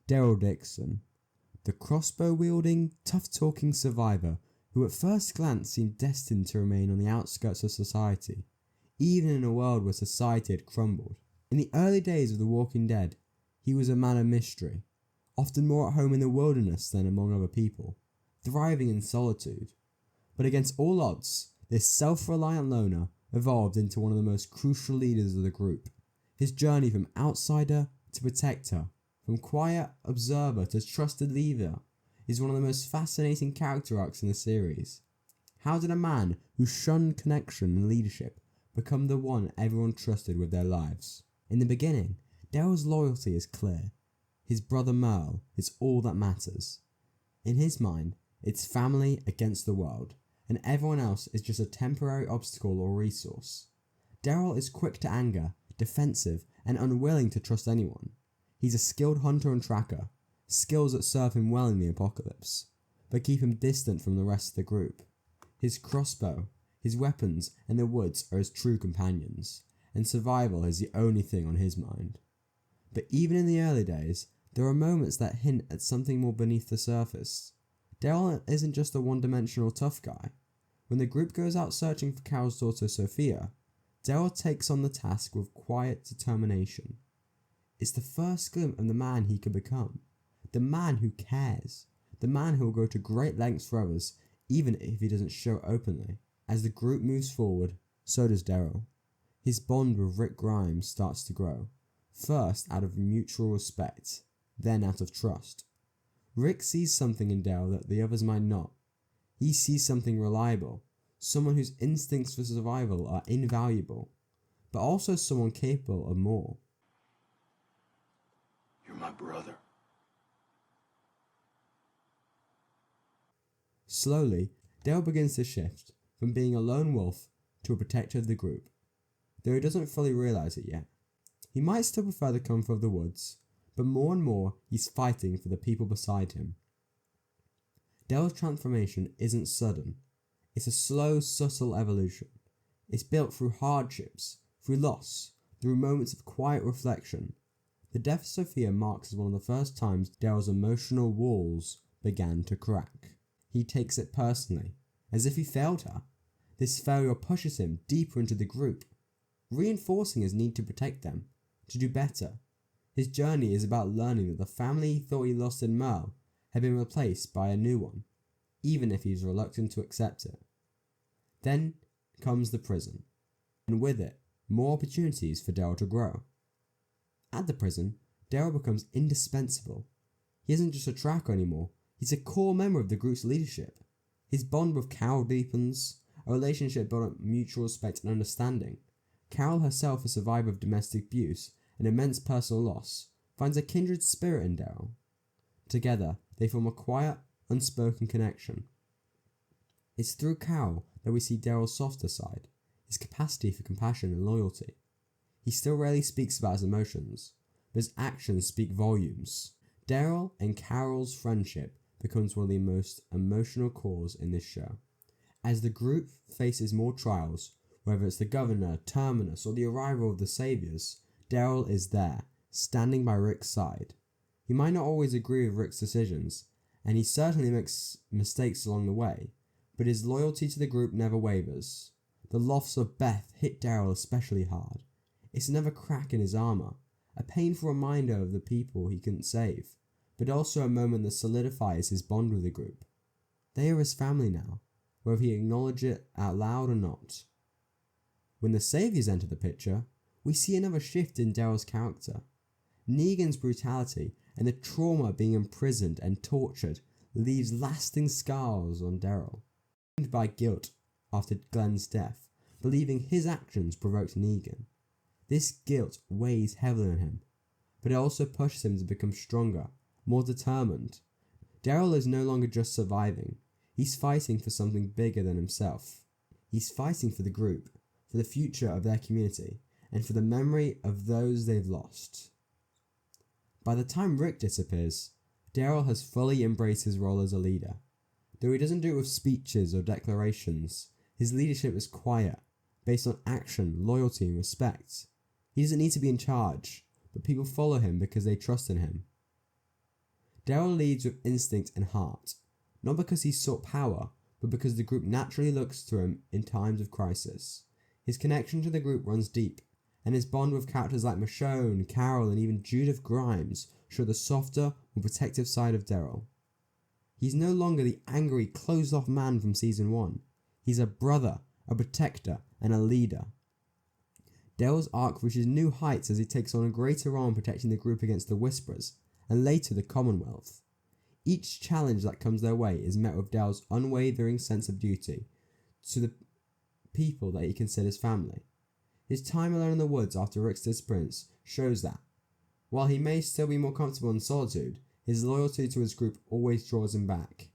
Daryl Dixon, the crossbow-wielding, tough-talking survivor who at first glance seemed destined to remain on the outskirts of society, even in a world where society had crumbled. In the early days of The Walking Dead, he was a man of mystery, often more at home in the wilderness than among other people, thriving in solitude. But against all odds, this self-reliant loner evolved into one of the most crucial leaders of the group. His journey from outsider to protector, from quiet observer to trusted leader, is one of the most fascinating character arcs in the series. How did a man who shunned connection and leadership become the one everyone trusted with their lives? In the beginning, Daryl's loyalty is clear. His brother Merle is all that matters. In his mind, it's family against the world, and everyone else is just a temporary obstacle or resource. Daryl is quick to anger, defensive, and unwilling to trust anyone. He's a skilled hunter and tracker, skills that serve him well in the apocalypse, but keep him distant from the rest of the group. His crossbow, his weapons, and the woods are his true companions, and survival is the only thing on his mind. But even in the early days, there are moments that hint at something more beneath the surface. Daryl isn't just a one-dimensional tough guy. When the group goes out searching for Carol's daughter Sophia, Daryl takes on the task with quiet determination. It's the first glimpse of the man he could become, the man who cares, the man who will go to great lengths for others, even if he doesn't show openly. As the group moves forward, so does Daryl. His bond with Rick Grimes starts to grow, first out of mutual respect, then out of trust. Rick sees something in Daryl that the others might not. He sees something reliable, someone whose instincts for survival are invaluable, but also someone capable of more. You're my brother. Slowly, Daryl begins to shift from being a lone wolf to a protector of the group, though he doesn't fully realise it yet. He might still prefer the comfort of the woods, but more and more he's fighting for the people beside him. Daryl's transformation isn't sudden. It's a slow, subtle evolution. It's built through hardships, through loss, through moments of quiet reflection. The death of Sophia marks as one of the first times Daryl's emotional walls began to crack. He takes it personally, as if he failed her. This failure pushes him deeper into the group, reinforcing his need to protect them, to do better. His journey is about learning that the family he thought he lost in Merle had been replaced by a new one, even if he's reluctant to accept it. Then comes the prison, and with it, more opportunities for Daryl to grow. At the prison, Daryl becomes indispensable. He isn't just a tracker anymore, he's a core member of the group's leadership. His bond with Carol deepens, a relationship built on mutual respect and understanding. Carol herself, a survivor of domestic abuse and immense personal loss, finds a kindred spirit in Daryl. Together, they form a quiet, unspoken connection. It's through Carol that we see Daryl's softer side, his capacity for compassion and loyalty. He still rarely speaks about his emotions, but his actions speak volumes. Daryl and Carol's friendship becomes one of the most emotional cores in this show. As the group faces more trials, whether it's the governor, Terminus, or the arrival of the saviors, Daryl is there, standing by Rick's side. He might not always agree with Rick's decisions, and he certainly makes mistakes along the way, but his loyalty to the group never wavers. The loss of Beth hit Daryl especially hard. It's another crack in his armour, a painful reminder of the people he couldn't save, but also a moment that solidifies his bond with the group. They are his family now, whether he acknowledges it out loud or not. When the saviors enter the picture, we see another shift in Daryl's character. Negan's brutality and the trauma of being imprisoned and tortured leaves lasting scars on Daryl. By guilt after Glenn's death, believing his actions provoked Negan. This guilt weighs heavily on him, but it also pushes him to become stronger, more determined. Daryl is no longer just surviving, he's fighting for something bigger than himself. He's fighting for the group, for the future of their community, and for the memory of those they've lost. By the time Rick disappears, Daryl has fully embraced his role as a leader. Though he doesn't do it with speeches or declarations, his leadership is quiet, based on action, loyalty, and respect. He doesn't need to be in charge, but people follow him because they trust in him. Daryl leads with instinct and heart, not because he sought power, but because the group naturally looks to him in times of crisis. His connection to the group runs deep, and his bond with characters like Michonne, Carol, and even Judith Grimes show the softer, more protective side of Daryl. He's no longer the angry, closed-off man from Season 1. He's a brother, a protector, and a leader. Daryl's arc reaches new heights as he takes on a greater role in protecting the group against the Whisperers, and later the Commonwealth. Each challenge that comes their way is met with Daryl's unwavering sense of duty to the people that he considers family. His time alone in the woods after Rick's disappearance shows that, while he may still be more comfortable in solitude, his loyalty to his group always draws him back.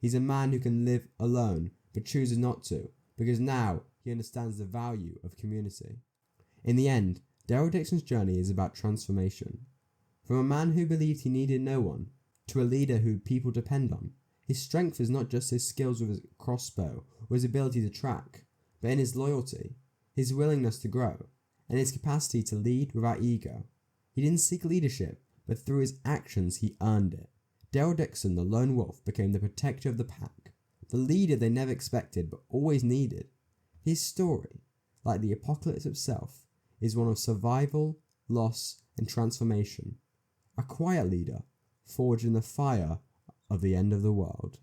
He's a man who can live alone, but chooses not to, because now he understands the value of community. In the end, Daryl Dixon's journey is about transformation. From a man who believed he needed no one, to a leader who people depend on. His strength is not just his skills with his crossbow or his ability to track, but in his loyalty, his willingness to grow, and his capacity to lead without ego. He didn't seek leadership, but through his actions he earned it. Daryl Dixon, the lone wolf, became the protector of the pack, the leader they never expected but always needed. His story, like the apocalypse itself, is one of survival, loss, and transformation. A quiet leader, forged in the fire of the end of the world.